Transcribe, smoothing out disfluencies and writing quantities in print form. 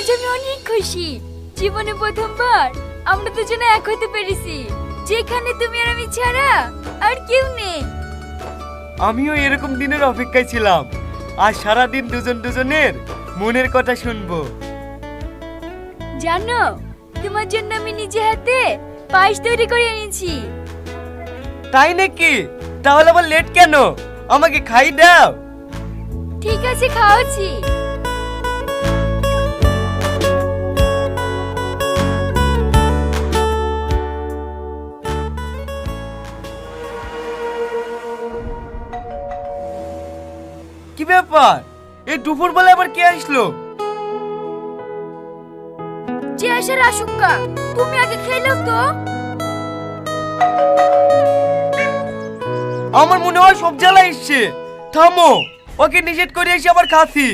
আজ আমি অনেক খুশি। জীবনে প্রথমবার আমরা দুজনে এক হতে পেরেছি, যেখানে তুমি আর আমি ছাড়া আর কেউ নেই। আমিও এরকম দিনের অপেক্ষায় ছিলাম। আজ সারাদিন দুজন দুজনের মনের কথা শুনবো। জানো, তোমার জন্য আমি নিজে হাতে পায়েস তৈরি করে এনেছি। তাই নাকি? তাহলে আবার লেট কেন? আমাকে খাই দাও। ঠিক আছে, খাওয়াচ্ছি। কি ব্যাপার? এই দুপুর বেলা আবার কে আসলো? যে আসার আশঙ্কা, তুমি আগে খেলো তো। আমার মনে হয় সব জ্বালা এসছে। থামো, ওকে নিষেধ করে এসে আবার খাসি।